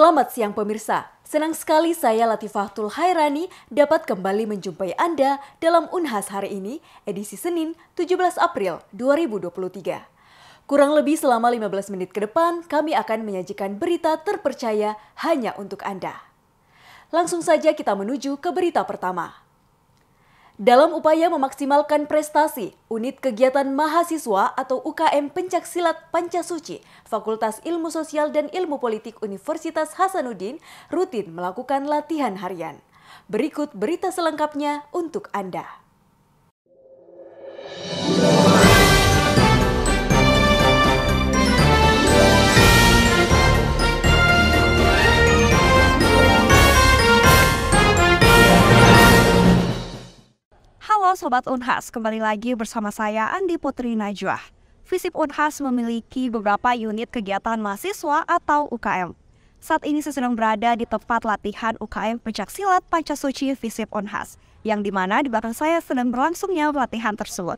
Selamat siang pemirsa, senang sekali saya Latifahtul Hairani dapat kembali menjumpai Anda dalam Unhas hari ini, edisi Senin 17 April 2023. Kurang lebih selama 15 menit ke depan, kami akan menyajikan berita terpercaya hanya untuk Anda. Langsung saja kita menuju ke berita pertama. Dalam upaya memaksimalkan prestasi, Unit Kegiatan Mahasiswa atau UKM Pencaksilat Pancasuci, Fakultas Ilmu Sosial dan Ilmu Politik Universitas Hasanuddin rutin melakukan latihan harian. Berikut berita selengkapnya untuk Anda. Halo Sobat Unhas, kembali lagi bersama saya Andi Putri Najwa. FISIP Unhas memiliki beberapa unit kegiatan mahasiswa atau UKM. Saat ini saya sedang berada di tempat latihan UKM Pencaksilat Pancasuci FISIP Unhas, yang dimana di belakang saya sedang berlangsungnya pelatihan tersebut.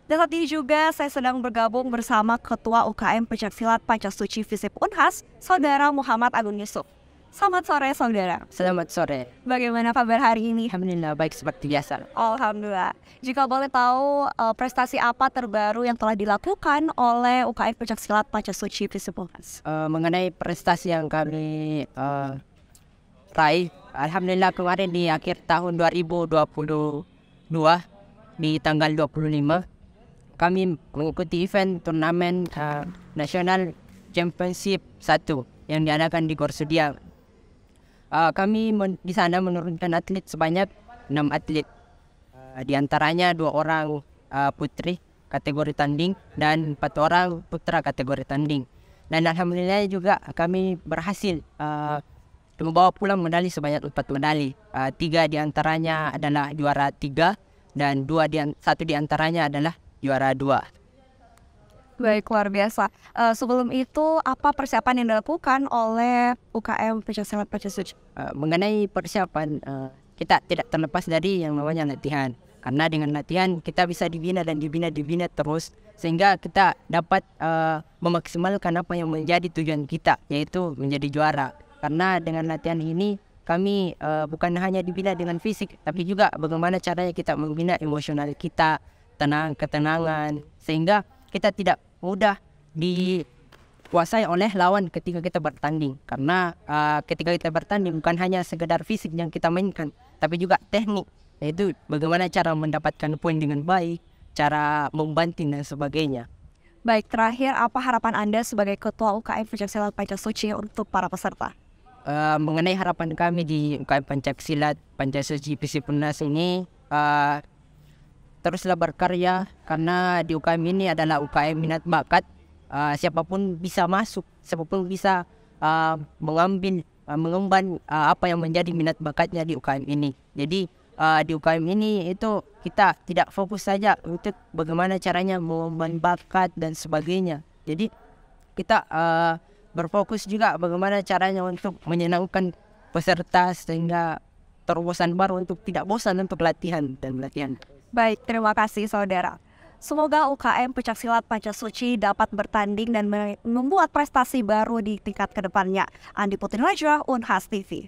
Dan saat ini juga saya sedang bergabung bersama Ketua UKM Pencaksilat Pancasuci FISIP Unhas, Saudara Muhammad Agung Yusuf. Selamat sore, Saudara. Selamat sore. Bagaimana kabar hari ini? Alhamdulillah baik seperti biasa. Alhamdulillah. Jika boleh tahu prestasi apa terbaru yang telah dilakukan oleh UKM Pencaksilat Pancasuci FISIP Unhas? Mengenai prestasi yang kami raih, alhamdulillah kemarin di akhir tahun 2022 di tanggal 25 kami mengikuti event turnamen nasional championship 1 yang diadakan di Gorsudia. Kami di sana menurunkan atlet sebanyak 6 atlet. Di antaranya 2 orang putri kategori tanding dan 4 orang putra kategori tanding. Dan alhamdulillah juga kami berhasil membawa pulang medali sebanyak 4 medali. 3 di antaranya adalah juara 3 dan 1 di antaranya adalah juara 2. Baik, luar biasa. Sebelum itu, apa persiapan yang dilakukan oleh UKM Pencaksilat Pancasuci? Mengenai persiapan, kita tidak terlepas dari yang namanya latihan. Karena dengan latihan kita bisa dibina terus, sehingga kita dapat memaksimalkan apa yang menjadi tujuan kita, yaitu menjadi juara. Karena dengan latihan ini kami bukan hanya dibina dengan fisik, tapi juga bagaimana caranya kita membina emosional kita, ketenangan, sehingga kita tidak mudah dikuasai oleh lawan ketika kita bertanding. Karena ketika kita bertanding bukan hanya sekedar fisik yang kita mainkan, tapi juga teknik, yaitu bagaimana cara mendapatkan poin dengan baik, cara membanting dan sebagainya. Baik, terakhir apa harapan Anda sebagai Ketua UKM Pencaksilat Pancasuci untuk para peserta? Mengenai harapan kami di UKM Pencaksilat Pancasuci FISIP Unhas ini, teruslah berkarya, karena di UKM ini adalah UKM minat bakat. Siapapun bisa masuk, siapapun bisa mengemban apa yang menjadi minat bakatnya di UKM ini. Jadi di UKM ini itu kita tidak fokus saja untuk bagaimana caranya mengemban bakat dan sebagainya. Jadi kita berfokus juga bagaimana caranya untuk menyenangkan peserta sehingga terobosan baru untuk tidak bosan untuk latihan dan latihan. Baik, terima kasih Saudara. Semoga UKM Pencaksilat Pancasuci dapat bertanding dan membuat prestasi baru di tingkat kedepannya. Andi Putri Najwa, Unhas TV.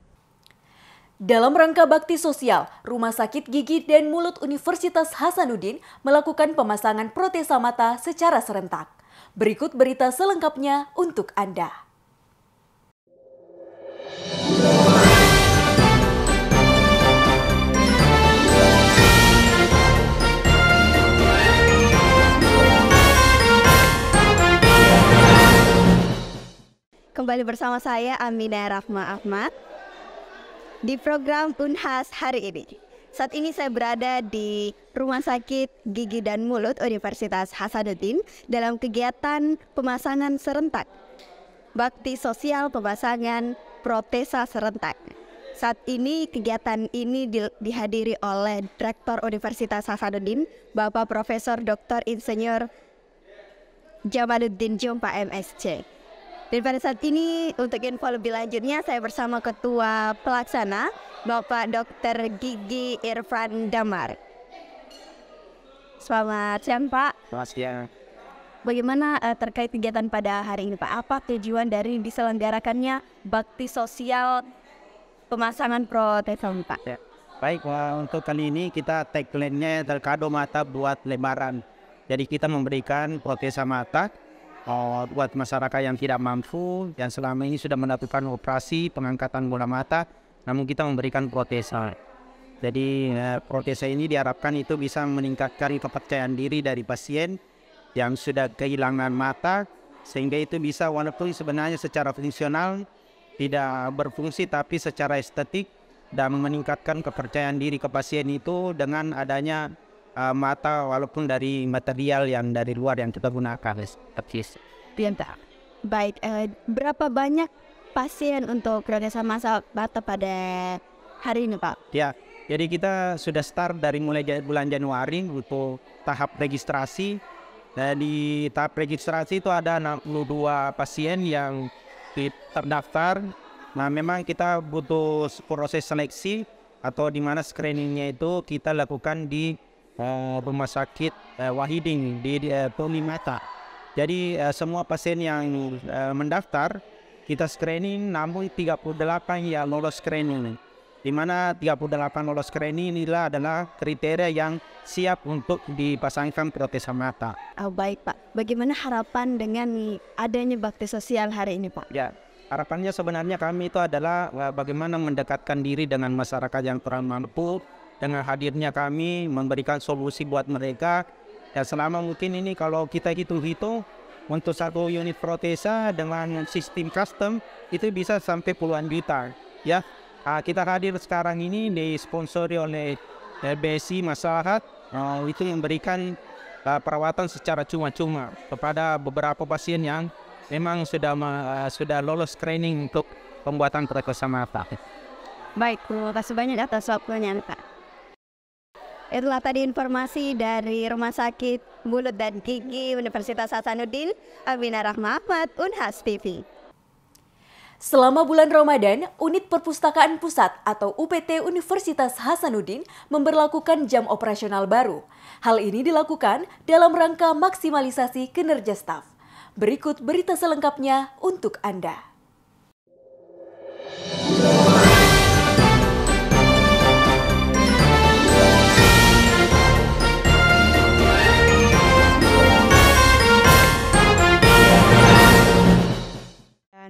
Dalam rangka bakti sosial, Rumah Sakit Gigi dan Mulut Universitas Hasanuddin melakukan pemasangan protesa mata secara serentak. Berikut berita selengkapnya untuk Anda. Kembali bersama saya Aminah Rahma Ahmad di program Unhas hari ini. Saat ini saya berada di Rumah Sakit Gigi dan Mulut Universitas Hasanuddin dalam kegiatan pemasangan serentak bakti sosial pemasangan protesa serentak. Saat ini kegiatan ini dihadiri oleh Rektor Universitas Hasanuddin, Bapak Profesor Dr. Insinyur Jamaluddin Jompa MSc. Dan pada saat ini untuk info lebih lanjutnya saya bersama Ketua Pelaksana Bapak Dr. Gigi Irfan Damar. Selamat siang Pak. Selamat siang. bagaimana terkait kegiatan pada hari ini Pak? Apa tujuan dari diselenggarakannya bakti sosial pemasangan proteson Pak? Ya. Baik, untuk kali ini kita tagline-nya adalah kado mata buat Lebaran. Jadi kita memberikan protesa mata buat masyarakat yang tidak mampu, yang selama ini sudah melakukan operasi pengangkatan bola mata, namun kita memberikan protesa. Jadi protesa ini diharapkan itu bisa meningkatkan kepercayaan diri dari pasien yang sudah kehilangan mata, sehingga itu bisa walaupun sebenarnya secara fungsional tidak berfungsi, tapi secara estetik dan meningkatkan kepercayaan diri ke pasien itu dengan adanya mata walaupun dari material yang dari luar yang kita gunakan. Baik, berapa banyak pasien untuk protesa mata pada hari ini Pak? Ya, jadi kita sudah start dari mulai bulan Januari untuk tahap registrasi. Dan di tahap registrasi itu ada 62 pasien yang terdaftar. Nah, memang kita butuh proses seleksi atau di mana screeningnya itu kita lakukan di rumah sakit Wahidin di Mata. Jadi semua pasien yang mendaftar kita screening, namun 38 yang lolos screening. Di mana 38 lolos screening inilah adalah kriteria yang siap untuk dipasangkan protesa mata. Baik Pak, bagaimana harapan dengan adanya bakti sosial hari ini Pak? Ya, harapannya sebenarnya kami itu adalah bagaimana mendekatkan diri dengan masyarakat yang kurang mampu. Dengan hadirnya kami memberikan solusi buat mereka. Ya, selama mungkin ini kalau kita hitung-hitung untuk satu unit protesa dengan sistem custom itu bisa sampai puluhan juta. Ya, kita hadir sekarang ini disponsori oleh BSI Masyarakat itu memberikan perawatan secara cuma-cuma kepada beberapa pasien yang memang sudah lolos screening untuk pembuatan protesa mata. Baik, terima kasih banyak atas waktunya Pak. Itulah tadi informasi dari Rumah Sakit Mulut dan Gigi Universitas Hasanuddin, Aminah Rahma Ahmad, Unhas TV. Selama bulan Ramadan, Unit Perpustakaan Pusat atau UPT Universitas Hasanuddin memberlakukan jam operasional baru. Hal ini dilakukan dalam rangka maksimalisasi kinerja staf. Berikut berita selengkapnya untuk Anda.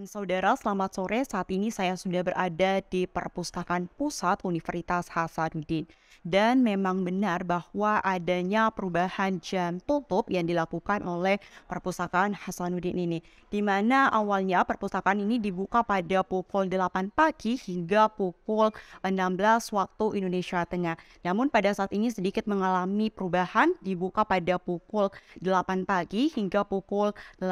Saudara, selamat sore. Saat ini saya sudah berada di Perpustakaan Pusat Universitas Hasanuddin. Dan memang benar bahwa adanya perubahan jam tutup yang dilakukan oleh Perpustakaan Hasanuddin ini. Di mana awalnya perpustakaan ini dibuka pada pukul 8 pagi hingga pukul 16 waktu Indonesia Tengah. Namun pada saat ini sedikit mengalami perubahan, dibuka pada pukul 8 pagi hingga pukul 18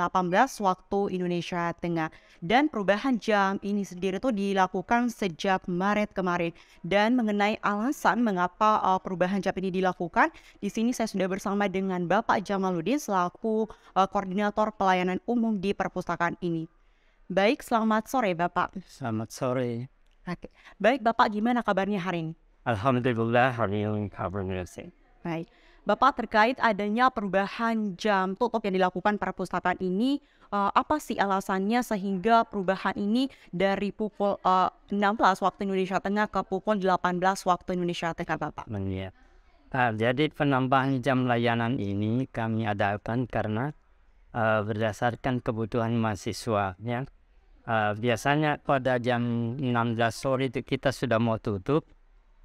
waktu Indonesia Tengah. Dan perubahan jam ini sendiri itu dilakukan sejak Maret kemarin. Dan mengenai alasan mengapa perubahan jam ini dilakukan, di sini saya sudah bersama dengan Bapak Jamaluddin selaku koordinator pelayanan umum di perpustakaan ini. Baik, selamat sore Bapak. Selamat sore. Oke. Baik Bapak, gimana kabarnya hari ini? Alhamdulillah hari ini kabarnya sih. Baik. Bapak, terkait adanya perubahan jam tutup yang dilakukan perpustakaan ini, apa sih alasannya sehingga perubahan ini dari pukul 16 waktu Indonesia Tengah ke pukul 18 waktu Indonesia Tengah, Bapak? Ya. Jadi penambahan jam layanan ini kami adakan karena berdasarkan kebutuhan mahasiswa. Ya. Biasanya pada jam 16 sore itu kita sudah mau tutup.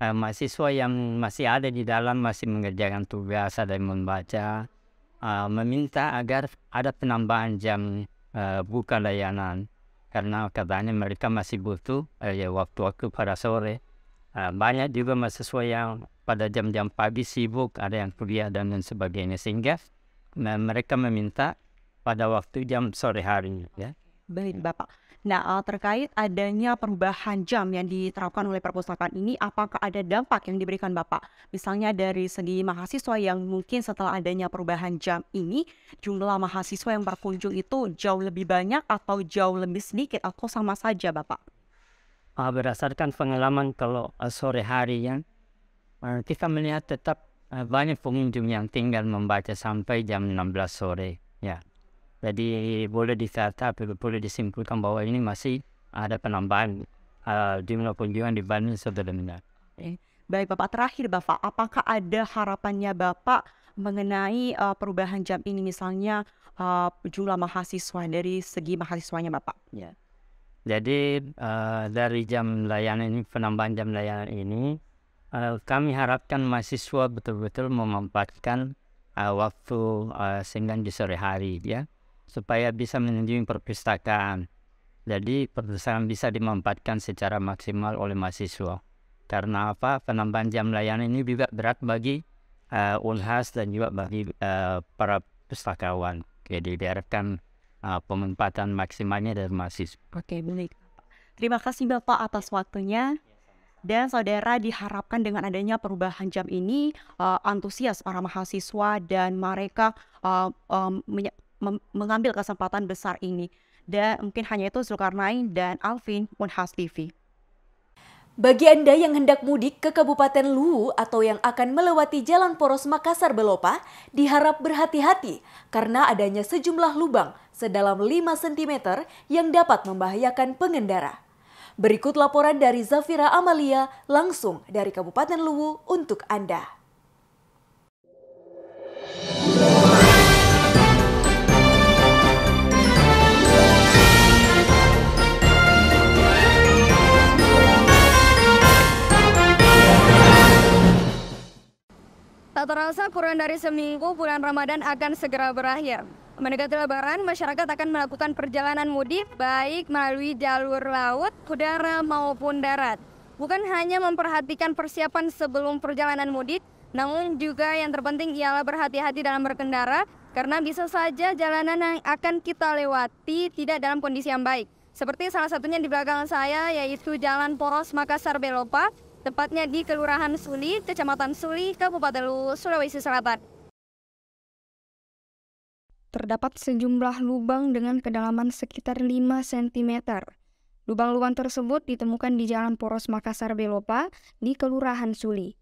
Mahasiswa yang masih ada di dalam masih mengerjakan tugas, ada yang membaca, meminta agar ada penambahan jam buka layanan karena katanya mereka masih butuh waktu-waktu pada sore. Banyak juga mahasiswa yang pada jam-jam pagi sibuk, ada yang kuliah dan lain sebagainya, sehingga mereka meminta pada waktu jam sore hari. Ya. Baik Bapak. Nah, terkait adanya perubahan jam yang diterapkan oleh perpustakaan ini, apakah ada dampak yang diberikan Bapak? Misalnya dari segi mahasiswa yang mungkin setelah adanya perubahan jam ini, jumlah mahasiswa yang berkunjung itu jauh lebih banyak atau jauh lebih sedikit atau sama saja Bapak? Berdasarkan pengalaman kalau sore hari ya, kita melihat tetap banyak pengunjung yang tinggal membaca sampai jam 16 sore. Ya. Jadi boleh dikata, boleh disimpulkan bahwa ini masih ada penambahan jumlah kunjungan dibanding sebelumnya. Baik Bapak, terakhir Bapak, apakah ada harapannya Bapak mengenai perubahan jam ini, misalnya jumlah mahasiswa, dari segi mahasiswanya Bapak? Ya. Jadi dari jam layanan ini, penambahan jam layanan ini, kami harapkan mahasiswa betul-betul memanfaatkan waktu senggang di sore hari, ya, supaya bisa mengunjungi perpustakaan. Jadi perpustakaan bisa dimanfaatkan secara maksimal oleh mahasiswa. Karena apa? Penambahan jam layanan ini juga berat bagi Unhas dan juga bagi para pustakawan. Jadi diharapkan pemanfaatan maksimalnya dari mahasiswa. Oke, baik. Terima kasih Bapak atas waktunya. Dan saudara, diharapkan dengan adanya perubahan jam ini, antusias para mahasiswa dan mereka mengambil kesempatan besar ini. Dan mungkin hanya itu, Zulkarnain dan Alvin, Unhas TV. Bagi Anda yang hendak mudik ke Kabupaten Luwu atau yang akan melewati Jalan Poros Makassar Belopa, diharap berhati-hati karena adanya sejumlah lubang sedalam 5 cm yang dapat membahayakan pengendara. Berikut laporan dari Zafira Amalia langsung dari Kabupaten Luwu untuk Anda. Tak terasa kurang dari seminggu bulan Ramadan akan segera berakhir. Mendekati Lebaran, masyarakat akan melakukan perjalanan mudik baik melalui jalur laut, udara maupun darat. Bukan hanya memperhatikan persiapan sebelum perjalanan mudik, namun juga yang terpenting ialah berhati-hati dalam berkendara karena bisa saja jalanan yang akan kita lewati tidak dalam kondisi yang baik. Seperti salah satunya di belakang saya, yaitu Jalan Poros Makassar Belopa, tepatnya di Kelurahan Suli, Kecamatan Suli, Kabupaten Luwu, Sulawesi Selatan. Terdapat sejumlah lubang dengan kedalaman sekitar 5 cm. Lubang-lubang tersebut ditemukan di Jalan Poros Makassar Belopa di Kelurahan Suli.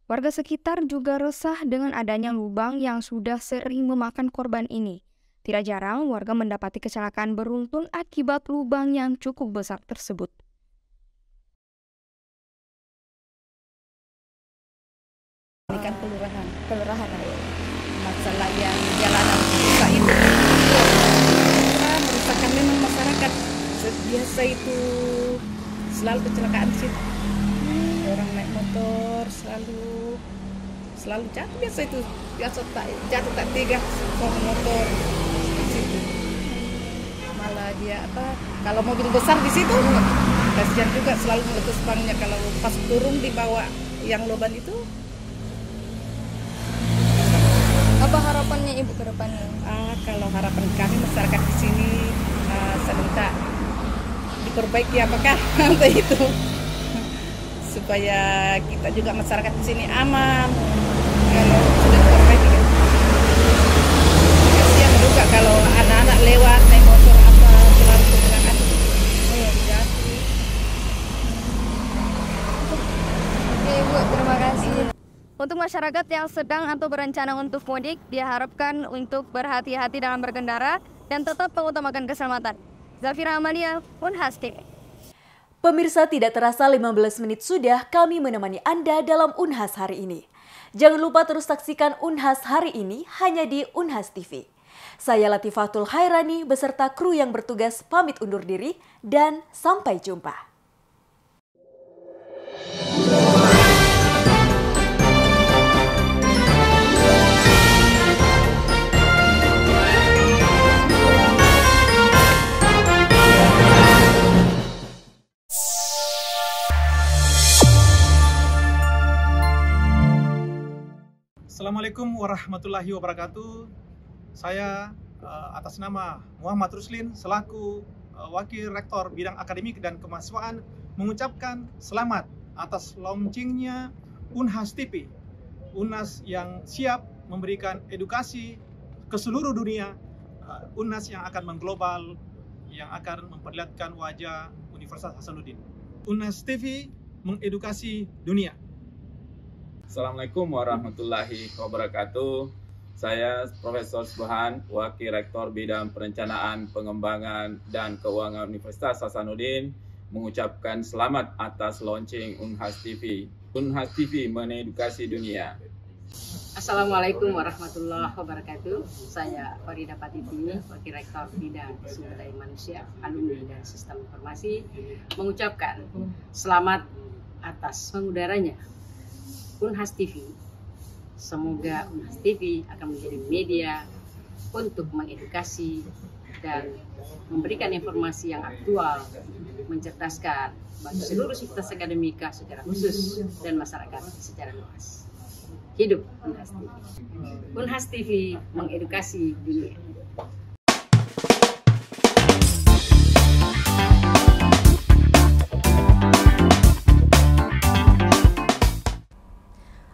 Warga sekitar juga resah dengan adanya lubang yang sudah sering memakan korban ini. Tidak jarang warga mendapati kecelakaan beruntun akibat lubang yang cukup besar tersebut. Ini kan kelurahan masalah yang jalanan rusak itu merusakkan memang masyarakat. Biasa itu selalu kecelakaan di situ, orang naik motor selalu jatuh, biasa itu jatuh tak tega sama motor di situ. Malah dia kalau mobil besar di situ kasihan juga, selalu meletus bannya kalau pas turun di bawah yang loban itu. Apa harapannya Ibu ke depannya? Kalau harapan kami masyarakat di sini saya minta diperbaiki apakah itu supaya kita juga masyarakat di sini aman. Kalau sudah diperbaiki, kasihan juga kalau anak-anak lewat naik motor selalu kecelakaan. Oke Ibu, terima kasih. Untuk masyarakat yang sedang atau berencana untuk mudik, diharapkan untuk berhati-hati dalam berkendara dan tetap mengutamakan keselamatan. Zafira Amalia, Unhas TV. Pemirsa, tidak terasa 15 menit sudah kami menemani Anda dalam Unhas hari ini. Jangan lupa terus saksikan Unhas hari ini hanya di Unhas TV. Saya Latifatul Hairani beserta kru yang bertugas pamit undur diri dan sampai jumpa. Assalamualaikum warahmatullahi wabarakatuh. Saya atas nama Muhammad Ruslin selaku Wakil Rektor Bidang Akademik dan Kemahasiswaan mengucapkan selamat atas launchingnya Unhas TV. Unhas yang siap memberikan edukasi ke seluruh dunia, Unhas yang akan mengglobal, yang akan memperlihatkan wajah Universitas Hasanuddin. Unhas TV mengedukasi dunia. Assalamualaikum warahmatullahi wabarakatuh. Saya Profesor Subhan, Wakil Rektor Bidang Perencanaan, Pengembangan, dan Keuangan Universitas Hasanuddin, mengucapkan selamat atas launching Unhas TV. Unhas TV mengedukasi dunia. Assalamualaikum warahmatullahi wabarakatuh. Saya Farida Patiti, Wakil Rektor Bidang Sumber Daya Manusia, Alumni dan Sistem Informasi, mengucapkan selamat atas mengudaranya Unhas TV. Semoga Unhas TV akan menjadi media untuk mengedukasi dan memberikan informasi yang aktual, mencerdaskan bagi seluruh sivitas akademika secara khusus dan masyarakat secara luas. Hidup Unhas TV. Unhas TV mengedukasi dunia.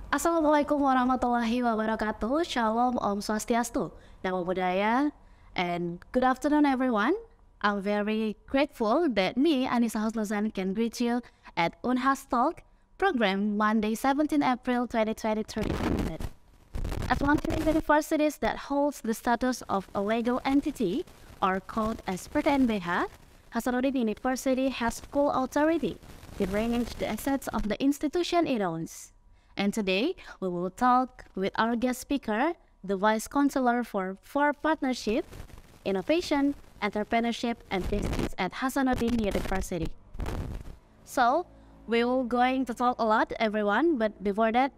Assalamualaikum warahmatullahi wabarakatuh. Shalom, Om Swastiastu, Namo Buddhaya, and good afternoon everyone. I'm very grateful that me, Anissa Husnuzan, can greet you at Unhas Talk program Monday 17 April 2023. At one of the universities that holds the status of a legal entity or called as PTNBH, Hasanuddin University has full authority to manage the assets of the institution it owns. And today, we will talk with our guest speaker, the Vice Chancellor for Partnership, Innovation, Entrepreneurship, and Business at Hasanuddin University. So, we will going to talk a lot, everyone, but before that,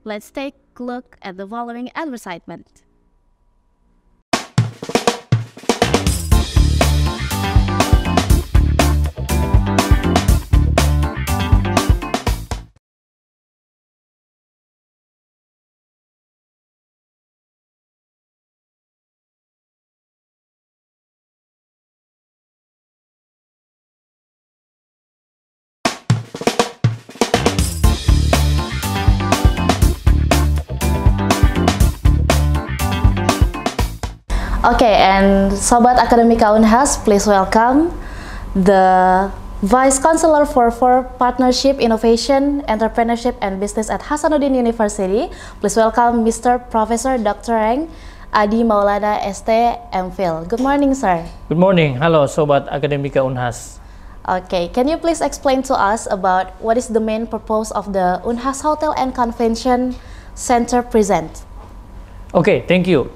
let's take a look at the following advertisement. Okay, and Sobat Akademika Unhas, please welcome the Vice Chancellor for Partnership, Innovation, Entrepreneurship, and Business at Hasanuddin University. Please welcome Mr. Professor Dr. Eng Adi Maulana ST MPhil. Good morning, sir. Good morning. Hello, Sobat Akademika Unhas. Okay, can you please explain to us about what is the main purpose of the Unhas Hotel and Convention Center present? Okay, thank you.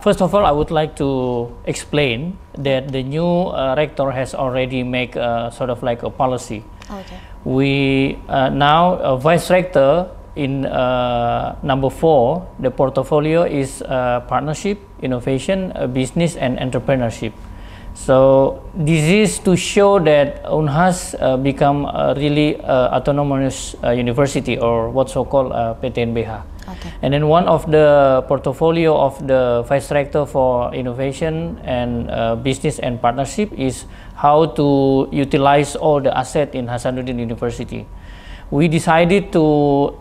First of all, I would like to explain that the new rector has already made sort of like a policy. Okay. We now vice rector in number 4, the portfolio is partnership, innovation, business, and entrepreneurship. So this is to show that Unhas become a really autonomous university, or what's so called PTNBH. Okay. And then one of the portfolio of the Vice Rector for Innovation and Business and Partnership is how to utilize all the asset in Hasanuddin University. We decided to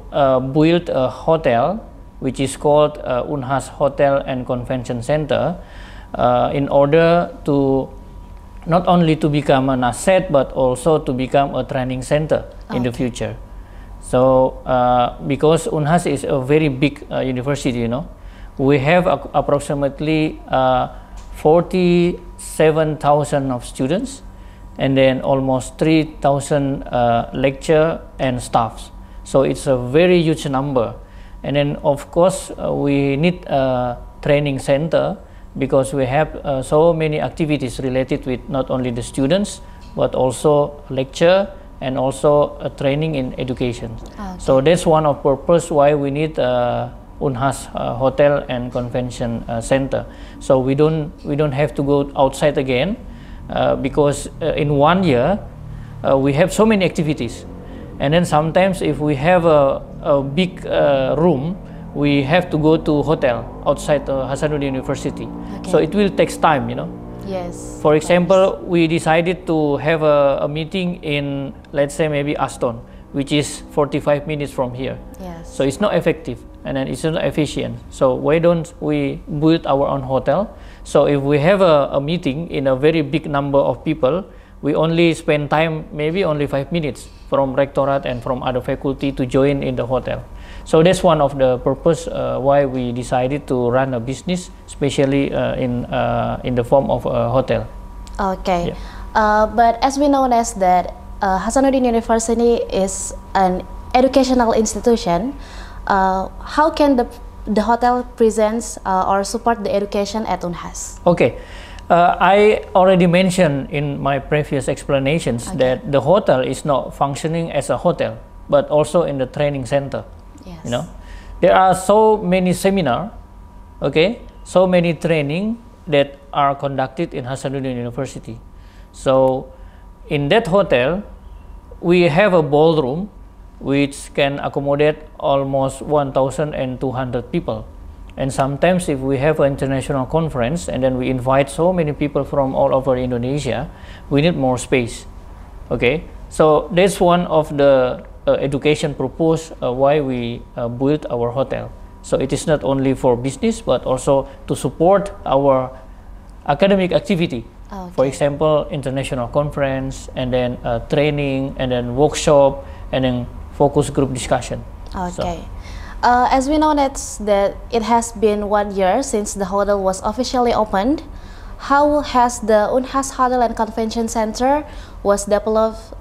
build a hotel which is called Unhas Hotel and Convention Center in order to not only to become an asset but also to become a training center in the future. So because Unhas is a very big university, you know, we have approximately 47,000 of students, and then almost 3,000 lecture and staffs. So it's a very huge number. And then of course we need a training center because we have so many activities related with not only the students but also lecture and also training in education. Okay. So that's one of purpose why we need Unhas Hotel and Convention Center. So we don't have to go outside again because in 1 year we have so many activities, and then sometimes if we have a big room, we have to go to hotel outside Hasanuddin University. Okay. So it will take time, you know. Yes. For example, we decided to have a meeting in, let's say, maybe Aston, which is 45 minutes from here. Yes. So it's not effective and then it's not efficient. So why don't we build our own hotel? So if we have a meeting in a very big number of people, we only spend time, maybe only 5 minutes from rectorate and from other faculty to join in the hotel. So that's one of the purpose why we decided to run a business, especially in the form of a hotel. Okay, but as we know as that Hasanuddin University is an educational institution, how can the hotel presents or support the education at Unhas? Okay, I already mentioned in my previous explanations that the hotel is not functioning as a hotel, but also in the training center. Yes. You know, there are so many seminar, okay, so many training that are conducted in Hasanuddin University. So in that hotel, we have a ballroom which can accommodate almost 1,200 people. And sometimes if we have an international conference and then we invite so many people from all over Indonesia, we need more space. Okay, so that's one of the education purpose why we built our hotel. So it is not only for business but also to support our academic activity. Okay. For example, international conference, and then training, and then workshop, and then focus group discussion. Okay. As we know that it has been 1 year since the hotel was officially opened, how has the Unhas Hotel and Convention Center was developed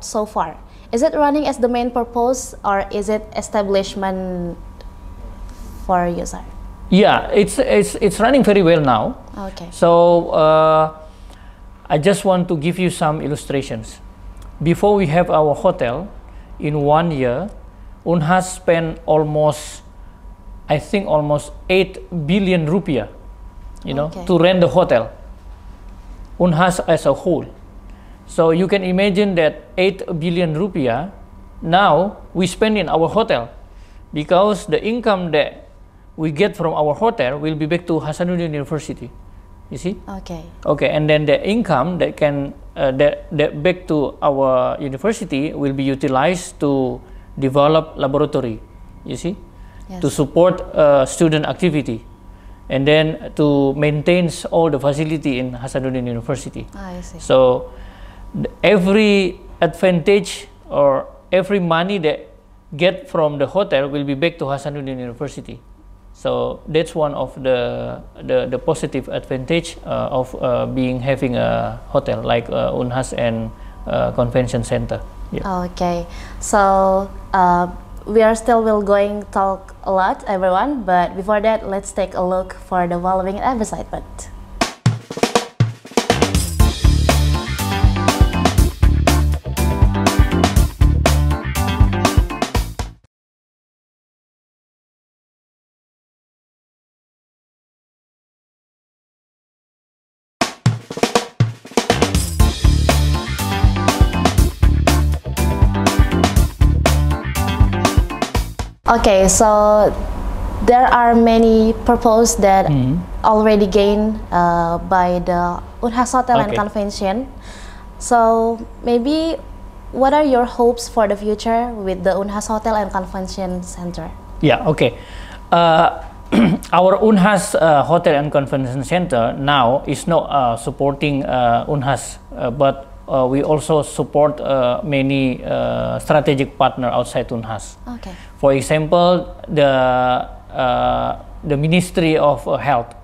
so far? Is it running as the main purpose, or is it establishment for user? Yeah, it's running very well now. Okay. So I just want to give you some illustrations. Before we have our hotel, in 1 year, Unhas spent almost, I think almost 8 billion rupiah, you know, to rent the hotel. Unhas as a whole. So you can imagine that 8 billion rupiah now we spend in our hotel, because the income that we get from our hotel will be back to Hasanuddin University. You see? Okay. Okay, and then the income that can that back to our university will be utilized to develop laboratory. You see, to support student activity, and then to maintain all the facility in Hasanuddin University. I see. So every advantage or every money that get from the hotel will be back to Hasanuddin University. So that's one of the positive advantage of having a hotel like Unhas and Convention Center. Yeah. Okay, so we are still going to talk a lot, everyone, but before that, let's take a look for the following advertisement. Okay, so there are many purposes that already gained by the Unhas Hotel and Convention. So maybe what are your hopes for the future with the Unhas Hotel and Convention Center? Yeah, okay. Our Unhas Hotel and Convention Center now is not supporting Unhas, but we also support many strategic partner outside Unhas. Okay. For example, the Ministry of Health,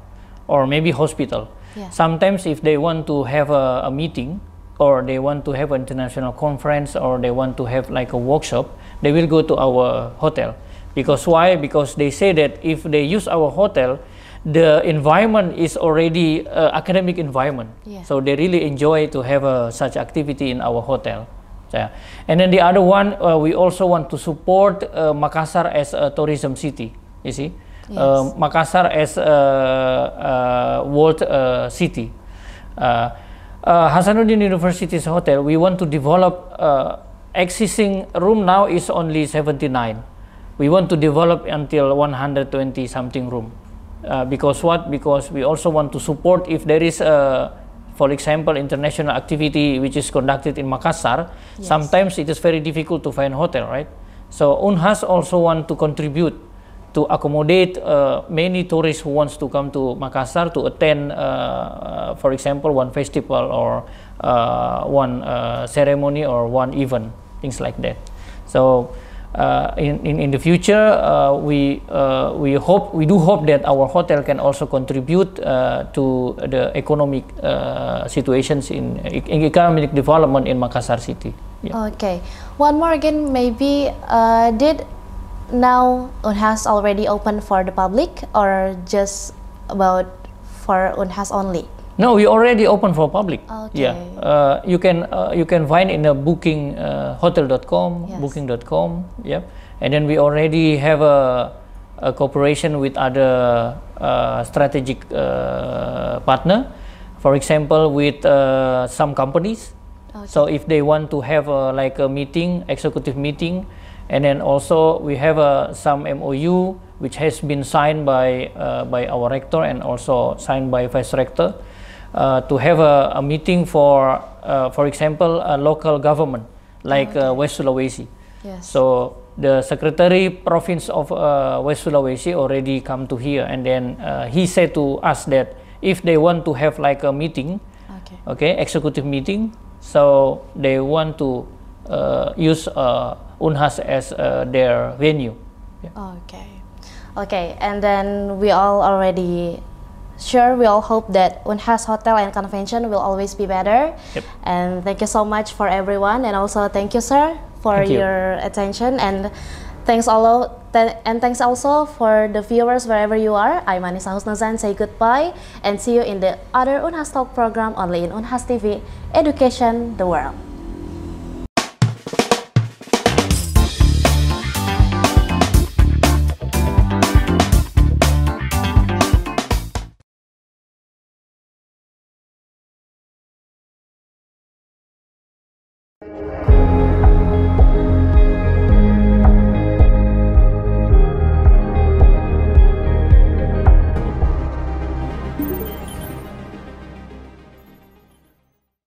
or maybe hospital. Yeah. Sometimes if they want to have a meeting, or they want to have an international conference, or they want to have like a workshop, they will go to our hotel. Because why? Because they say that if they use our hotel, the environment is already academic environment. Yeah. So they really enjoy to have such activity in our hotel. Yeah. And then the other one, we also want to support Makassar as a tourism city. You see, Yes. Makassar as a world city. Hasanuddin University's hotel, we want to develop existing room now is only 79. We want to develop until 120 something room. Because what? Because we also want to support if there is for example, international activity which is conducted in Makassar. Yes. Sometimes it is very difficult to find hotel, right? So Unhas also want to contribute to accommodate many tourists who wants to come to Makassar to attend, for example, one festival or one ceremony or one event, things like that. So in the future, we do hope that our hotel can also contribute to the economic situations in economic development in Makassar City. Yeah. Okay, one more again, maybe did now Unhas already open for the public or just about for Unhas only? No, we already open for public. Okay. Yeah, you can find in the booking hotel.com, Yes. booking.com. Yep, and then we already have a cooperation with other strategic partner. For example, with some companies. Okay. So if they want to have like a meeting, executive meeting, and then also we have some MOU which has been signed by our rector and also signed by vice rector. To have a meeting for example, a local government like West Sulawesi. Yes. So the Secretary Province of West Sulawesi already come to here, and then he said to us that if they want to have like a meeting, okay, executive meeting, so they want to use Unhas as their venue. Yeah. Okay, and then we all already sure, we all hope that Unhas Hotel and Convention will always be better. Yep. And thank you so much for everyone, and also thank you, sir, for your attention, and thanks thanks also for the viewers wherever you are. I'm Anissa Husnuzan, say goodbye and see you in the other Unhas Talk program only in Unhas TV, Education the World.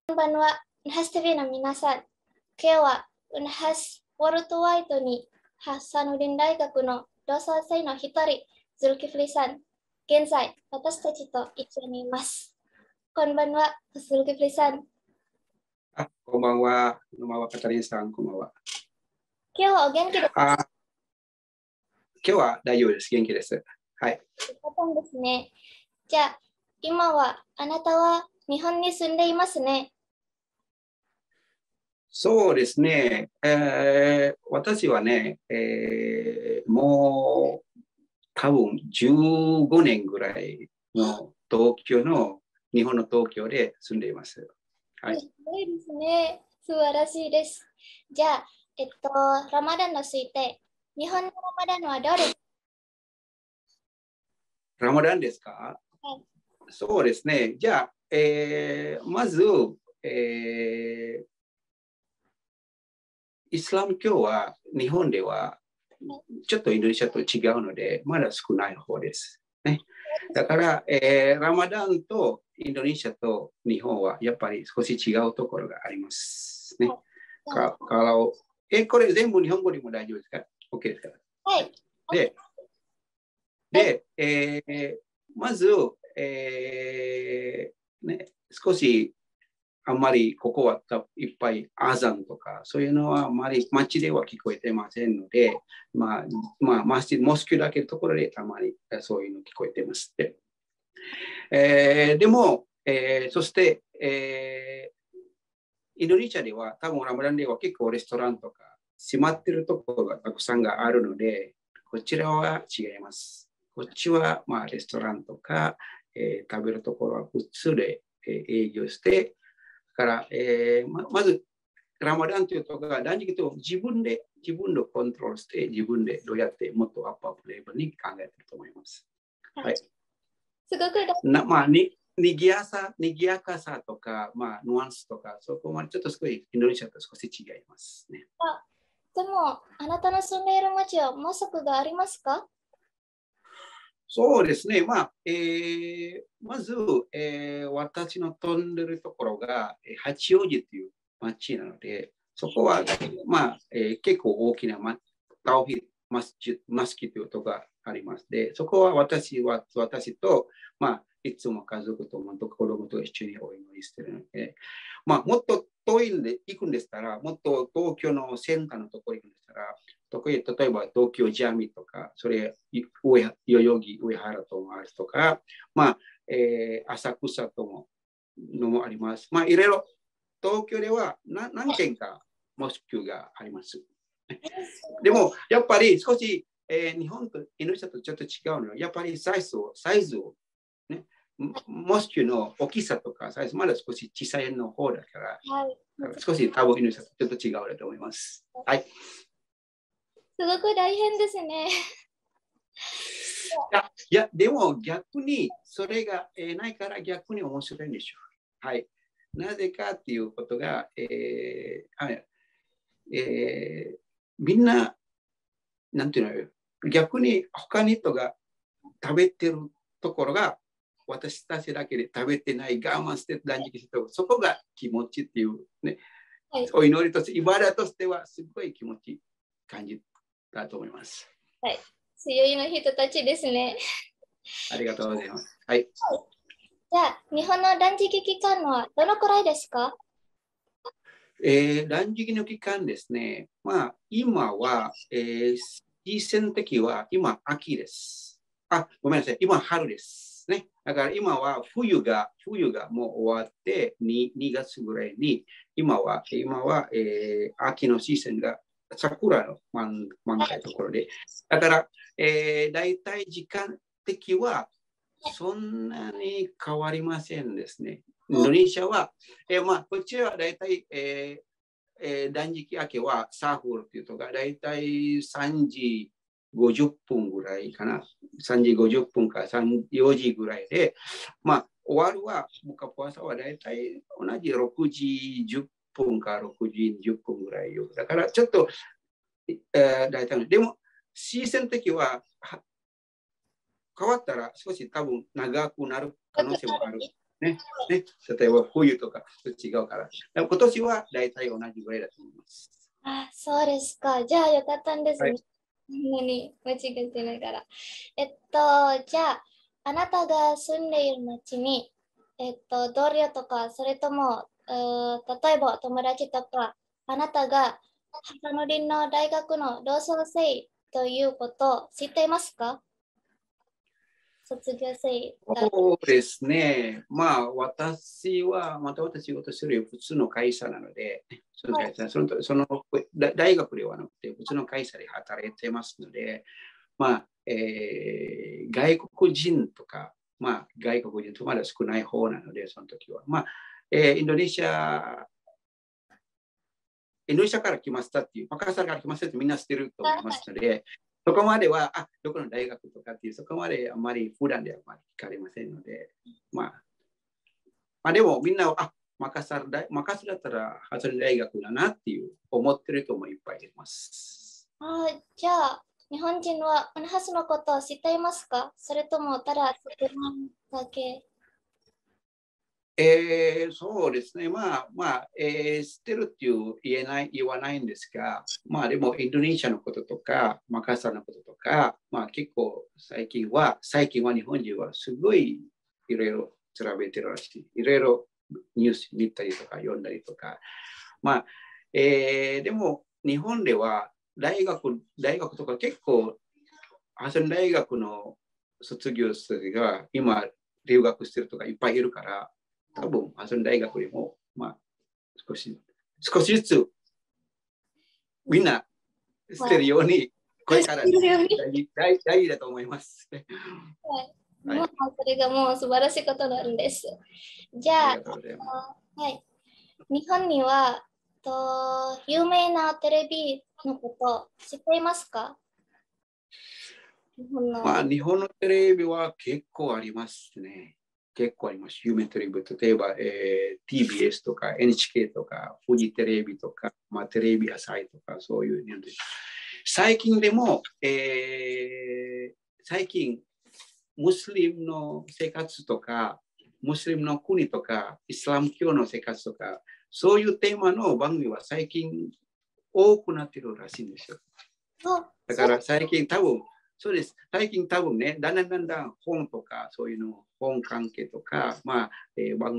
Konbanwa, Unhas TV の皆さん。今日は Unhas ワールドワイドにハサヌディン大学の同窓生の一人、ズルキフリさん。現在、私たちと一緒にいます。こんばんは、ズルキフリさん。こんばんは、野間カタリンさん、こんばんは。今日はお元気ですか？今日は大丈夫です。元気です。はい。そうなんですね。じゃあ、今はあなたは日本に住んでいますね。そうですね。私はね、もう多分15年ぐらいの日本の東京で住んでいます。はい。すごいですね。素晴らしいです。じゃあ、ラマダンについて、日本のラマダンはどうですか？ラマダンですか？はい。そうですね。じゃあ、まず、イスラム教は日本ではちょっとインドネシアと違うので、まだ少ない方です。ね、だから、ラマダンとインドネシアと日本はやっぱり少し違うところがあります。ね、これ全部日本語でも大丈夫ですか？ OK ですか？はい。で、まず、少しあんまりここはいっぱいアザンとかそういうのはあんまり街では聞こえてませんので、モスキュだけのところでたまにそういうの聞こえてますって。でも、そして、インドネシアでは多分ラマダンでは結構レストランとか閉まってるところがたくさんあるので、こちらは違います。こっちはレストランとか、食べるところは普通で営業して、だから、まずラマダンというところが断食と自分でコントロールして自分でどうやってもっとアップレベルに考えていると思います。はい。すごくにぎやかさとか、ヌアンスとか、そこまでちょっと少しインドネシアと少し違いますね。でも、あなたの住んでいる町はモスクがありますか？そうですね。まず、私の飛んでるところが八王子という町なので、そこは、結構大きなタウヒマスキというとこがあります。で、そこは私と、いつも家族と子供と一緒にお祈りしているので、もっと遠いんで行くんでしたら、もっと東京のセンターのところ行くんでしたら、例えば東京ジャミとか、それ、代々木上原ともあるとか、浅草とものもあります。いろいろ東京では何軒かモスクがあります。でも、やっぱり少し、日本とインドネシアとちょっと違うのは、やっぱりサイズを、ね、モスクの大きさとかサイズまだ少し小さいの方だから、少し多分インドネシアとちょっと違うと思います。はい。すごく大変ですね。いや、でも逆にそれがないから逆に面白いんでしょう。はい。なぜかっていうことが、みんな、なんていうの、逆に他の人が食べてるところが、私たちだけで食べてない、我慢して断食してる、そこが気持ちっていうね、お祈りとして、イバダとしてはすごい気持ち感じたと思います。はい。強いの人たちですね。ありがとうございます。はい。じゃあ、日本の断食期間はどのくらいですか？断食の期間ですね。今は、シーズン的は今秋です。ごめんなさい。今春です。ね。だから今は冬がもう終わって 2月ぐらいに、今は、秋のシーズンが桜の満開のところで。だから、だいたい時間的はそんなに変わりませんですね。インドネシアは、こっちはだいたい、断食明けはサーフルというとがだいたい3時50分ぐらいかな。3時50分か4時ぐらいで、終わるは、僕はポアサはだいたい同じ6時10分か6時10分ぐらいよ。だからちょっと、だいたい、でも、シーズン的は変わったら少し多分長くなる可能性もある。ね、例えば冬とか違うから。今年は大体同じぐらいだと思います。そうですか。じゃあよかったんですね。はい、そんなに間違ってないから。じゃあ、あなたが住んでいる町に、同僚とか、それとも、例えば友達とか、あなたがハサヌディンの大学の同窓生ということを知っていますか？卒業生。そうですね。私は、また私事する普通の会社なので、その大学ではなくて、普通の会社で働いてますので、外国人とか、外国人とまだ少ない方なので、その時は。インドネシアから来ましたっていう、マカサルから来ましたってみんな知ってると思いますので、そこまでは、どこの大学とかっていう、そこまであんまり普段ではあまり聞かれませんので、でもみんな、マカサルだったらハサル大学だなっていう思ってる人もいっぱいいます。じゃあ、日本人はウンハスのことを知っていますか？それともただ知ってるだけ？そうですね。知ってるっていう言わないんですが、でもインドネシアのこととか、マカサのこととか、結構最近は日本人はすごいいろいろ調べてるらしい。いろいろニュース見たりとか読んだりとか。でも日本では大学とか結構、ハサン大学の卒業生が今留学してるとかいっぱいいるから、多分、ハサン大学でも、少しずつみんな捨てるように、これから大事だと思います。それがもう素晴らしいことなんです。じゃあ、日本には有名なテレビのこと知っていますか？日本のテレビは結構ありますね。結構あります。有名テレビ、例えば、TBS とか NHK とか、フジテレビとか、テレビ朝日とか、そういうので。最近でも、最近、ムスリムの生活とか、ムスリムの国とか、イスラム教の生活とか、そういうテーマの番組は最近多くなっているらしいんですよ。だから最近多分、そうです。最近多分ね、だんだん本とか、そういうの、本関係とか、番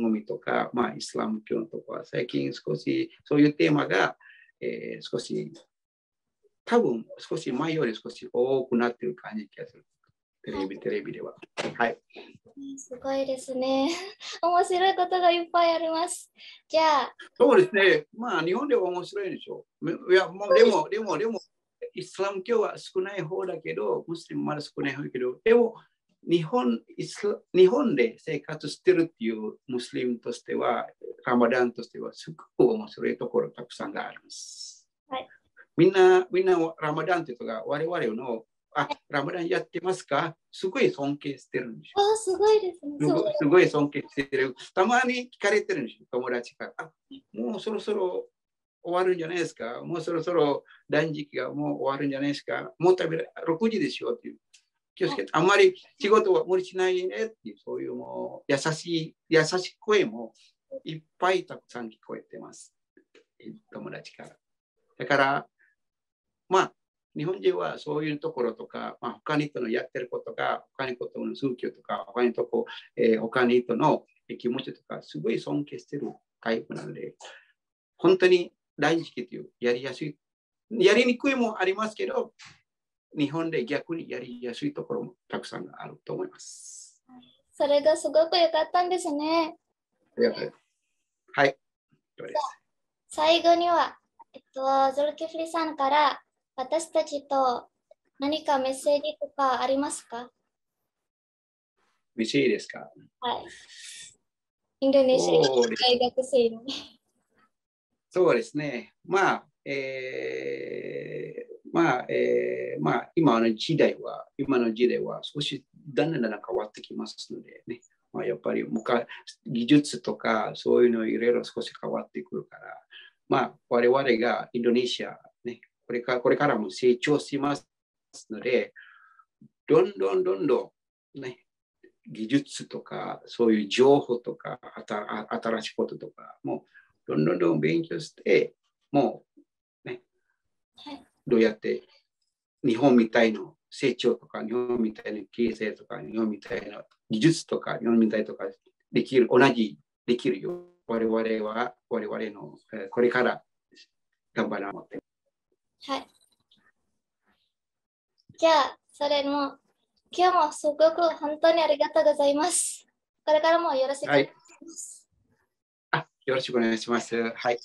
組とか、イスラム教とか、最近少しそういうテーマが、少し、多分少し前より少し多くなっている感じがする。テレビでは。はい。すごいですね。面白いことがいっぱいあります。じゃあ。そうですね。日本では面白いでしょう。いや、でも、イスラム教は少ない方だけど、ムスリムまだ少ない方だけど、でも、日本で生活してるっていうムスリムとしては、ラマダンとしては、すごく面白いところたくさんがあります。はい、みんなラマダンというか、我々の、ラマダンやってますか？すごい尊敬してるんですよ。すごいですね。すごい尊敬してる。たまに聞かれてるんですよ、友達から。もうそろそろ終わるんじゃないですか？もうそろそろ断食がもう終わるんじゃないですか？もう6時ですよっていう。気をつけて、あんまり仕事は無理しないねっていう、そういうもう優しい声もいっぱいたくさん聞こえてます。友達から。だから、日本人はそういうところとか、他の人のやってることが、他の人の宗教とか、他の人の気持ちとか、すごい尊敬してるタイプなので、本当に断食というやりやすい、やりにくいもありますけど、日本で逆にやりやすいところもたくさんあると思います。それがすごく良かったんですね。はい。最後には、ゾルキフリさんから私たちと何かメッセージとかありますか？メッセージですか？はい。インドネシア大学生に。そうですね。今の時代は少しだんだん変わってきますのでね。やっぱり技術とかそういうのいろいろ少し変わってくるから、我々がインドネシア、ね、これからも成長しますので、どんどん、ね、技術とかそういう情報とか新しいこととかもどんどん勉強して、もうね、どうやって日本みたいな成長とか、日本みたいな経済とか、日本みたいな技術とか、日本みたいとかできるよ。我々のこれから頑張らなと思って。はい。じゃあ、今日もすごく本当にありがとうございます。これからもよろしくお願いします。よろしくお願いします。はい。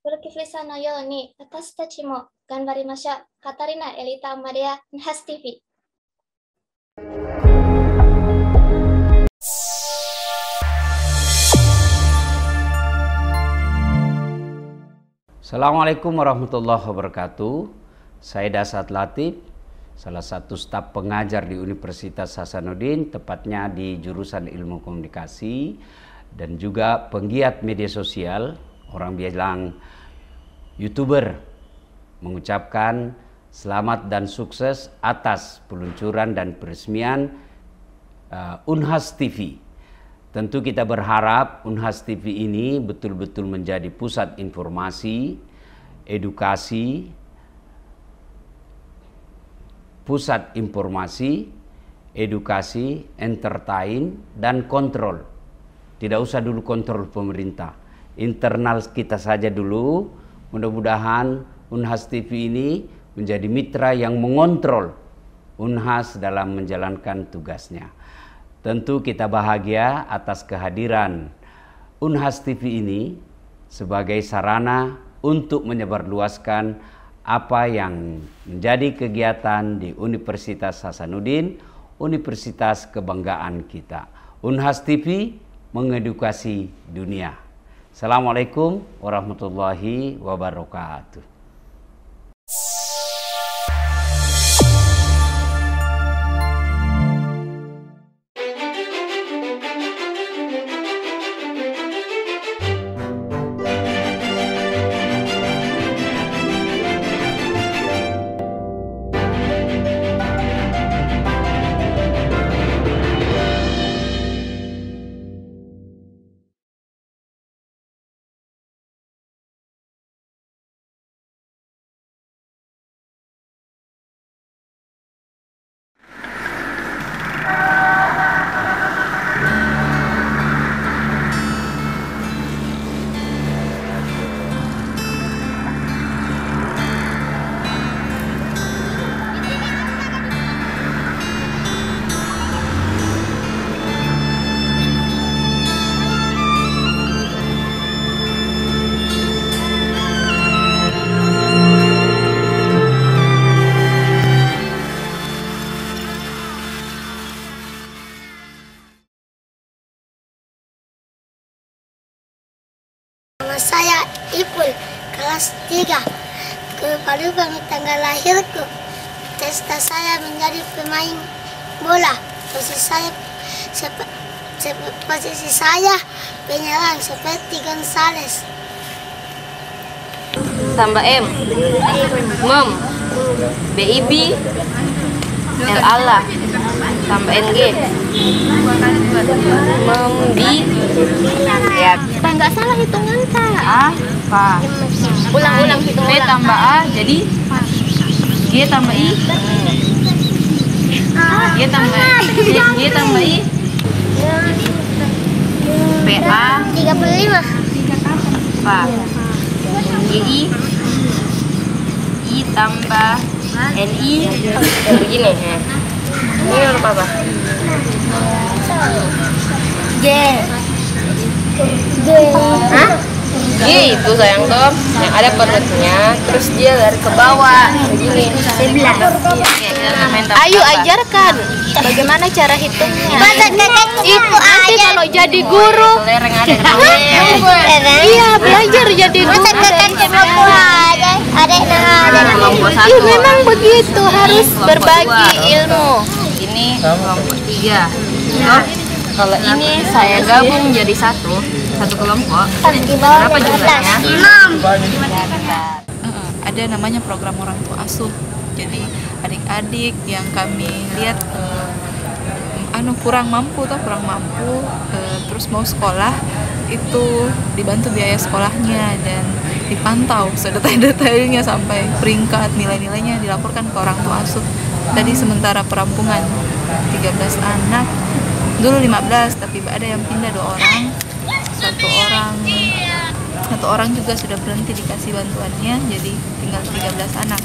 ゾルキフリさんのように私たちも頑張りましょう。カタリナ・エリタ・マリア・ンハス TV。Assalamualaikum warahmatullahi wabarakatuh. Saya Dasat Latif, salah satu staf pengajar di Universitas Hasanuddin, tepatnya di jurusan Ilmu Komunikasi, dan juga penggiat media sosial, orang bilang YouTuber, mengucapkan selamat dan sukses atas peluncuran dan peresmian Unhas TV. Tentu kita berharap Unhas TV ini betul-betul menjadi pusat informasi, edukasi, entertain, dan kontrol. Tidak usah dulu kontrol pemerintah. Internal kita saja dulu. Mudah-mudahan Unhas TV ini menjadi mitra yang mengontrol Unhas dalam menjalankan tugasnya. Tentu kita bahagia atas kehadiran Unhas TV ini sebagai sarana untuk menyebarluaskan apa yang menjadi kegiatan di Universitas Hasanuddin, universitas kebanggaan kita. Unhas TV mengedukasi dunia. Assalamualaikum warahmatullahi wabarakatuh. kelas 3. Ke Palembang tanggal lahirku. Cita saya menjadi pemain bola. Posisi saya penyerang seperti Gonzales. Tambah M, Mem, BIB, L Allah, tambah NG, Membi, ya. Kita nggak salah hitungan tak? Apa? Ulang-ulang hitungan. P tambah A jadi G tambah I, G tambah I, PA 35. apa? GI, I tambah NI begini. Ini huruf apa? J. Hah? G itu sayang tuh yang ada perutnya, terus dia lari ke bawah begini. 11. Ayo ajarkan bagaimana cara hitungnya. Nanti kalau jadi guru, iya belajar jadi guru. Iya memang begitu, harus berbagi ilmu. Ini kelompok 3. Kalau ini saya gabung jadi satu kelompok. Berapa jumlahnya? 6. Ada namanya program orang tua asuh. Jadi adik-adik yang kami lihat kurang mampu, terus mau sekolah, itu dibantu biaya sekolahnya dan dipantau sedetail-detailnya sampai peringkat, nilai-nilainya dilaporkan ke orang tua asuh. Tadi sementara perampungan 13 anak, dulu 15, tapi ada yang pindah 2 orang, satu orang juga sudah berhenti dikasih bantuannya, jadi tinggal 13 anak.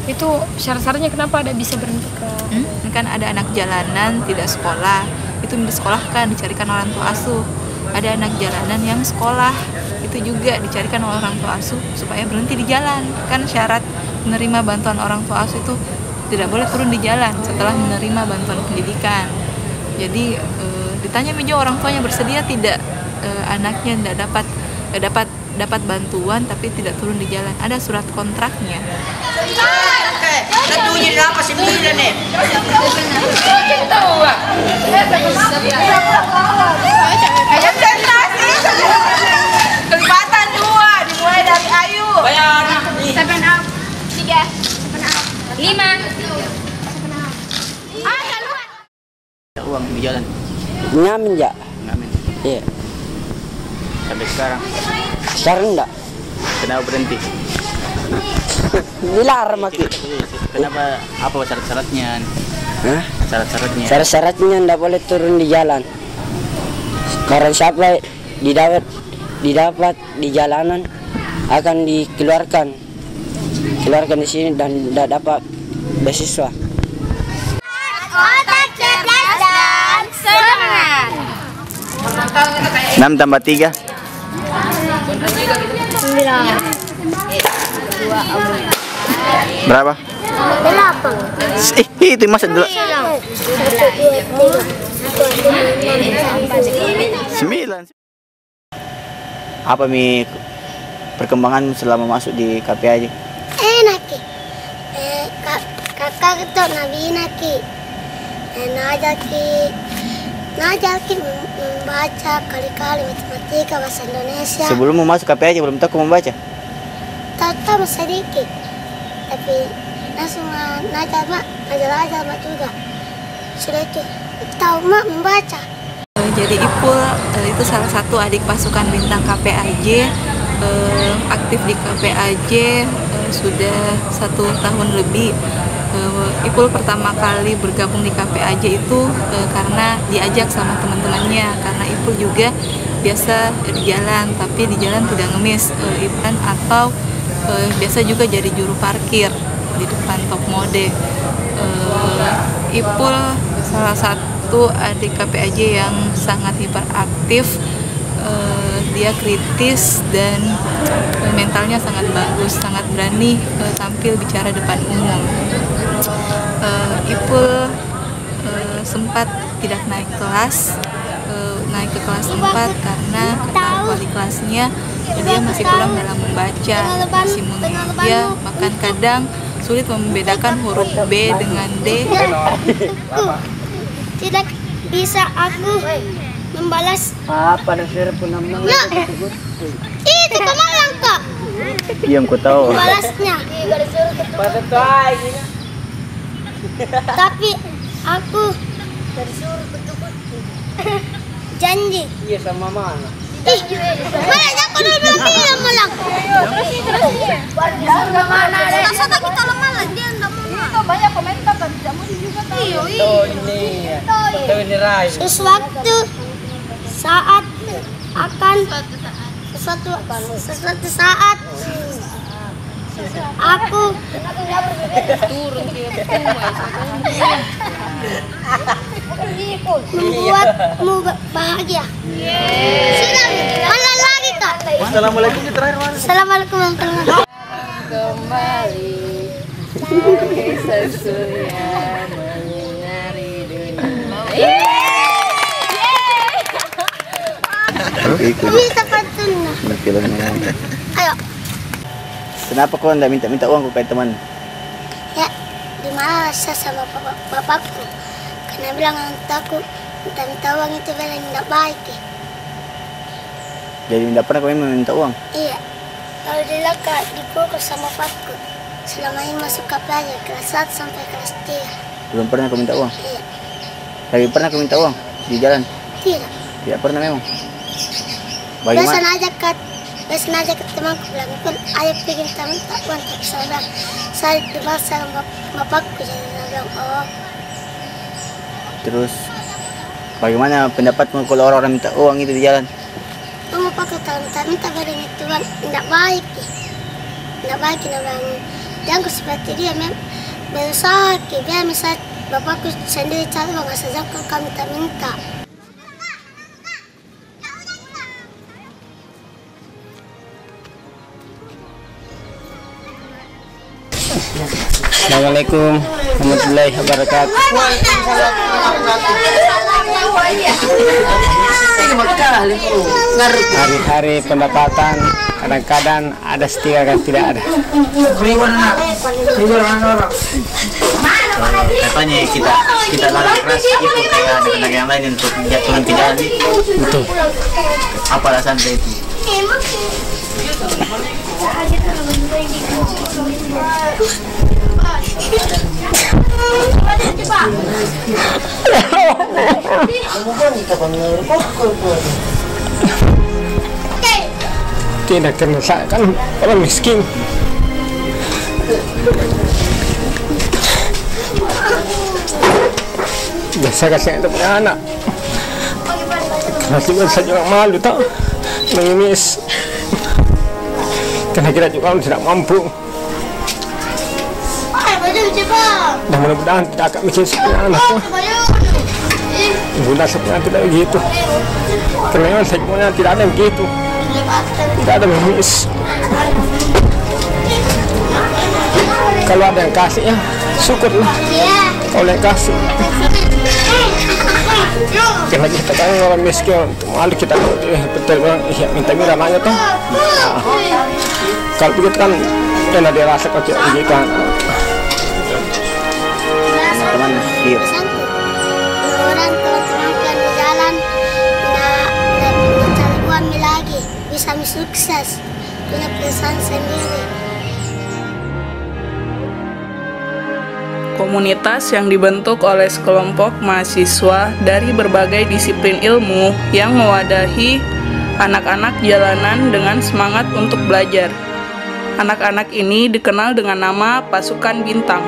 Itu syarat-syaratnya kenapa ada bisa berhenti ke? Kan ada anak jalanan tidak sekolah, itu disekolahkan, dicarikan orang tua asuh. Ada anak jalanan yang sekolah, itu juga dicarikan oleh orang tua asuh supaya berhenti di jalan. Kan syarat menerima bantuan orang tua asuh itu tidak boleh turun di jalan setelah menerima bantuan pendidikan. Jadi ditanya juga orang tuanya bersedia tidak, anaknya tidak dapat bantuan tapi tidak turun di jalan. Ada surat kontraknya. Tentunya berapa 9 nih? Kelipatan 2 dimulai dari Ayu. Bayar. 7 up, 3, 5. Uang di jalan. Ngamen ya? Ngamen. Iya. Sampai sekarang. Sekarang enggak? Kenapa berhenti? Dilarang maki. Kenapa? Apa syarat-syaratnya? Hah? Syarat-syaratnya? Syarat-syaratnya enggak boleh turun di jalan. Karena siapa didapat di jalanan akan dikeluarkan di sini dan tidak dapat beasiswa. Otak cerdas dan semangat. 6 tambah 3 berapa? 8. Itu masa dulu 9. Apa perkembangan selama masuk di KPAJ? Enak ki. Kakak itu Nabina ki. Ngajar ki membaca kali-kali matematika bahasa Indonesia. Sebelum mau masuk KPAJ belum tahu membaca? Tahu sedikit. Tapi langsung ngajar mak juga. Sudah itu tahu mak membaca. Jadi Ipul itu salah satu adik pasukan bintang KPAJ, aktif di KPAJ sudah 1 tahun lebih. Ipul pertama kali bergabung di KPAJ itu karena diajak sama teman-temannya, karena Ipul juga biasa di jalan, tapi di jalan tidak ngemis Ipul atau biasa juga jadi juru parkir di depan Top Mode. Ipul salah satu adik KPAJ yang sangat hiperaktif, dia kritis dan mentalnya sangat bagus, sangat berani tampil bicara depan umum. Ipul sempat tidak naik ke kelas 4 karena kata wali kelasnya Dia masih kurang dalam membaca, masih dia bahkan kadang sulit membedakan huruf B dengan D. Tidak bisa aku membalas. Apa dasar penamang? Itu kemalang kok. Yang ku tahu. Membalasnya. Tapi aku janji. Iya sama mana? Mana aku belum bilang malang. Masa kita lemah dia enggak mau. Banyak komentar kan tidak mau juga kan. Ini Rai. Sesuatu saat akan sesuatu saat aku membuatmu bahagia. Sudah, mana lagi kak? Assalamualaikum di terakhir mana? Assalamualaikum warahmatullahi wabarakatuh. Kembali kisah surya menyinari dunia. Bisa pantun. Ayo. Kenapa kau tidak minta uang kayak teman? Ya, di mana rasa sama bapakku? Karena bilang aku minta uang itu bilang tidak baik. Jadi tidak pernah kau meminta uang? Iya. Kalau dilaka dipukul sama bapakku. Selama ini masuk ke pelajar kelas 1 sampai kelas 3. Belum pernah kau minta uang? Iya. Tapi pernah kau minta uang di jalan? Tidak. Tidak pernah memang. Biasanya aja ke temanku bilang, ayo pergi teman tak uang, tapi saya bilang, saya dibaksa sama bapakku, jadi saya bilang, oh. Terus, bagaimana pendapatmu kalau orang-orang minta uang itu di jalan? Bapakku minta barang itu kan tidak baik, tidak baik, tidak bilang, jangan seperti dia, berusaha, biar misalnya bapakku sendiri cari uang, saja kami minta. Assalamualaikum warahmatullahi wabarakatuh. Hari-hari pendapatan kadang-kadang ada setia kan tidak ada. Katanya kita larang keras itu kayak ada tenaga yang lain untuk turun ke jalan. Betul. Apa alasan itu? Tidak kena saya kan orang miskin. Biasa kasih itu punya anak. Masih saya juga malu tak mengemis. Karena kita juga tidak mampu. Dan mudah-mudahan tidak akan bikin seperti anak. Bunda sebenarnya tidak begitu. Karena memang sebenarnya tidak ada begitu. Tidak ada mengemis. Kalau ada yang kasih ya, syukurlah. Kalau yang kasih. Karena kita kan orang miskin, malu kita betul bilang, iya minta mira namanya tuh. Kalau begitu kan, enak dia rasa kok begitu kan. Teman-teman, iya. Orang teman-teman di jalan, nggak mencari uang lagi, bisa sukses, punya perusahaan sendiri. Komunitas yang dibentuk oleh sekelompok mahasiswa dari berbagai disiplin ilmu yang mewadahi anak-anak jalanan dengan semangat untuk belajar. Anak-anak ini dikenal dengan nama Pasukan Bintang.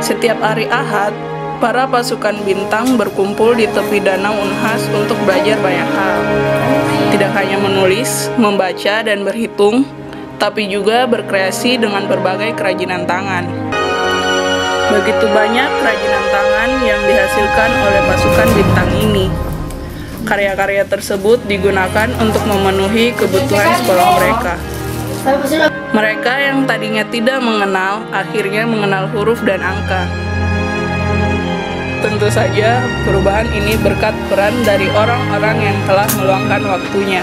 Setiap hari Ahad, para pasukan bintang berkumpul di tepi danau Unhas untuk belajar banyak hal. Tidak hanya menulis, membaca, dan berhitung, tapi juga berkreasi dengan berbagai kerajinan tangan. Begitu banyak kerajinan tangan yang dihasilkan oleh pasukan bintang ini. Karya-karya tersebut digunakan untuk memenuhi kebutuhan sekolah mereka. Mereka yang tadinya tidak mengenal, akhirnya mengenal huruf dan angka. Tentu saja, perubahan ini berkat peran dari orang-orang yang telah meluangkan waktunya.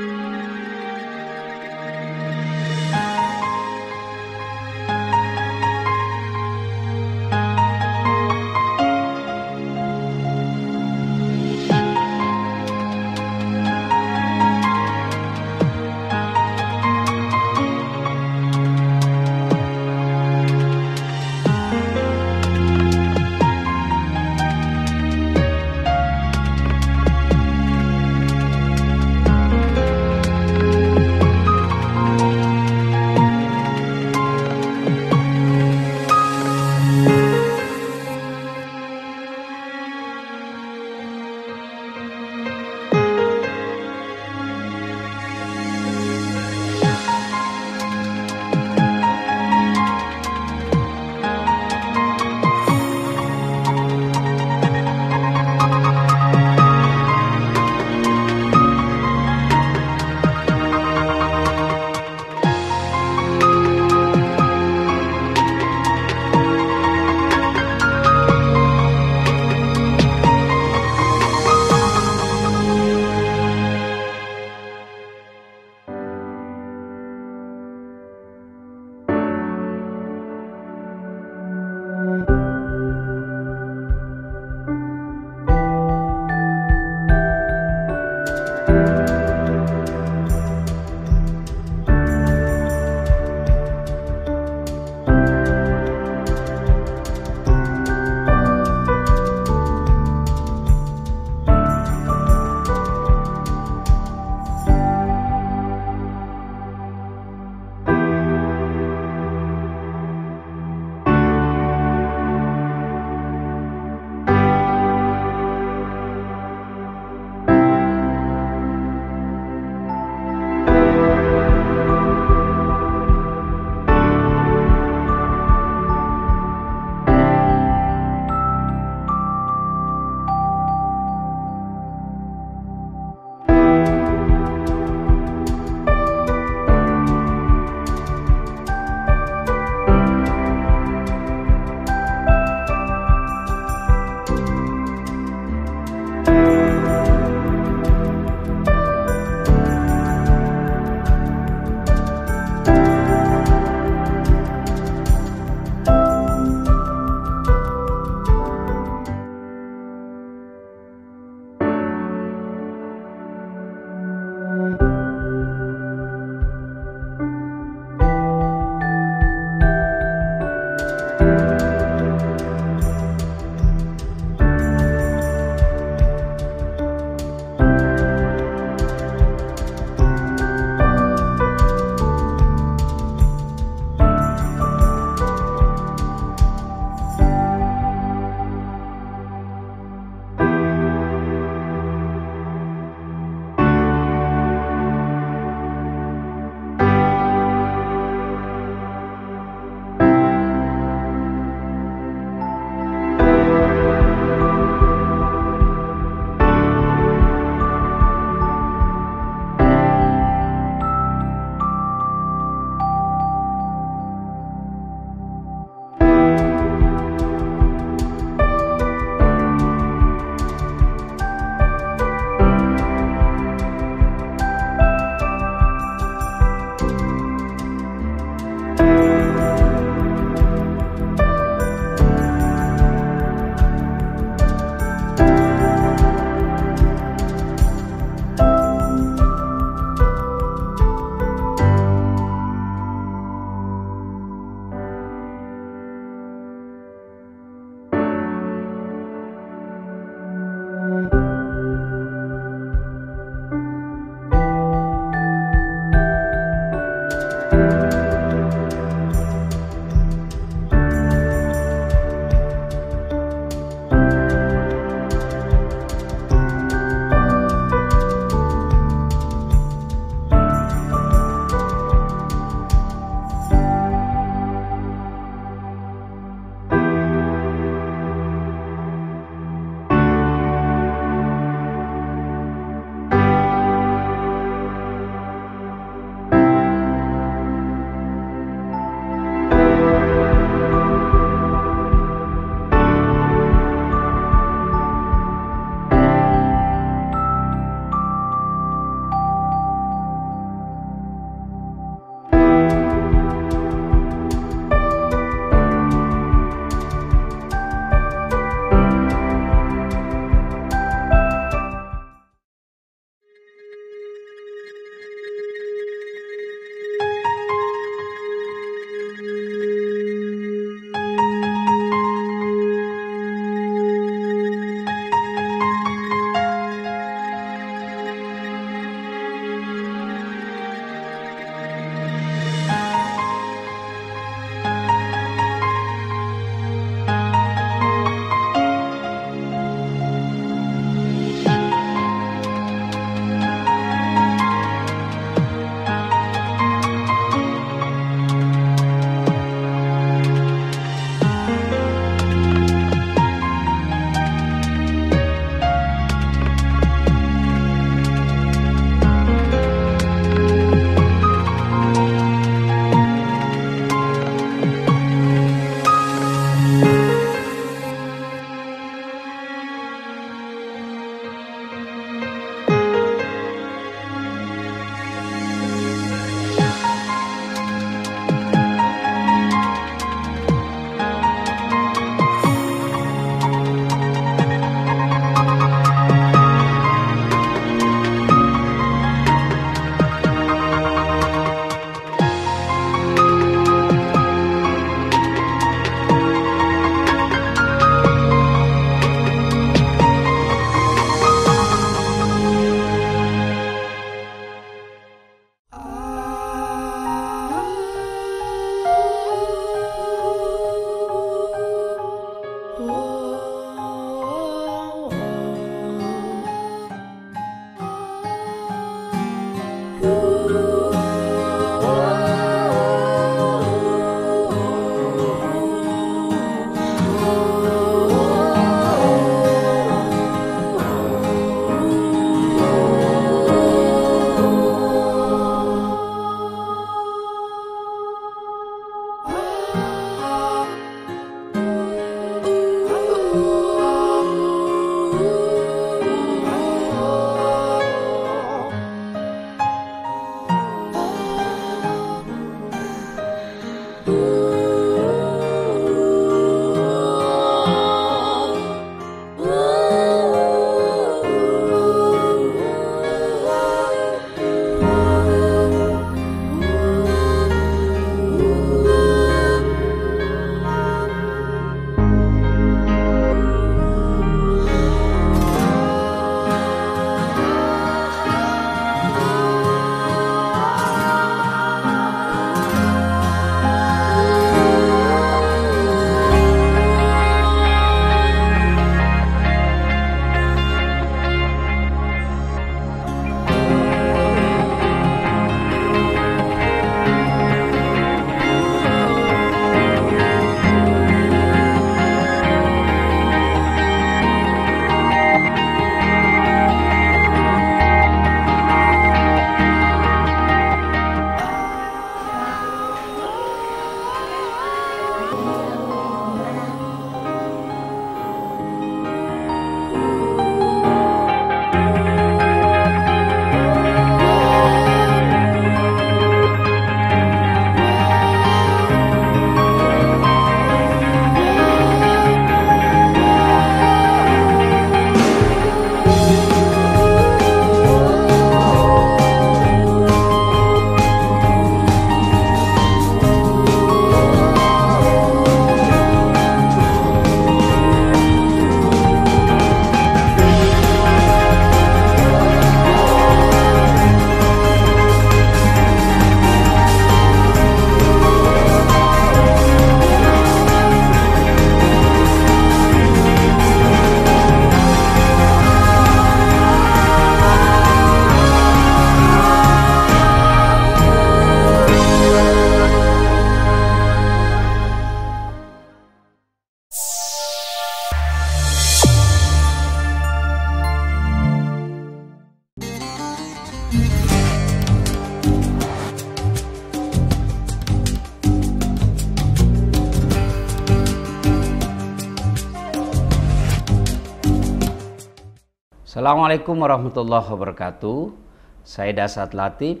Assalamualaikum warahmatullahi wabarakatuh. Saya Dasat Latif,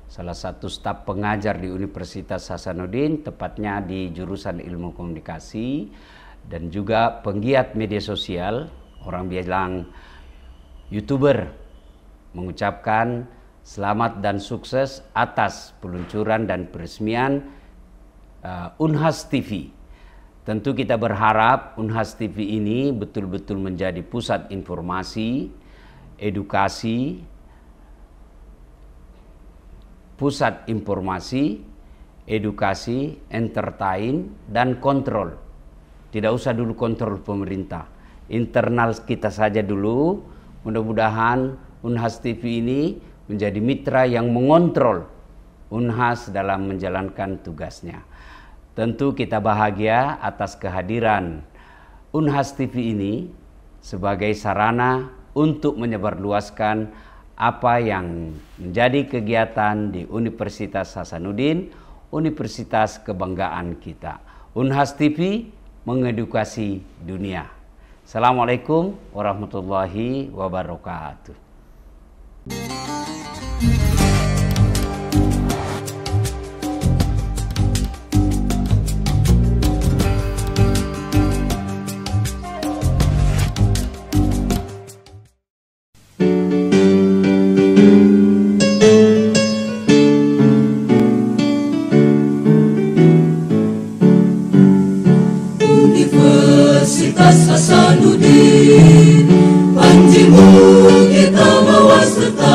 salah satu staf pengajar di Universitas Hasanuddin, tepatnya di jurusan Ilmu Komunikasi, dan juga penggiat media sosial, orang bilang YouTuber, mengucapkan selamat dan sukses atas peluncuran dan peresmian Unhas TV. Tentu kita berharap Unhas TV ini betul-betul menjadi pusat informasi, edukasi, entertain, dan kontrol. Tidak usah dulu kontrol pemerintah. Internal kita saja dulu. Mudah-mudahan Unhas TV ini menjadi mitra yang mengontrol Unhas dalam menjalankan tugasnya. Tentu kita bahagia atas kehadiran Unhas TV ini sebagai sarana untuk menyebarluaskan apa yang menjadi kegiatan di Universitas Hasanuddin, universitas kebanggaan kita. Unhas TV mengedukasi dunia. Assalamualaikum warahmatullahi wabarakatuh. Universitas Hasanuddin, panjimu kita mawas tetap.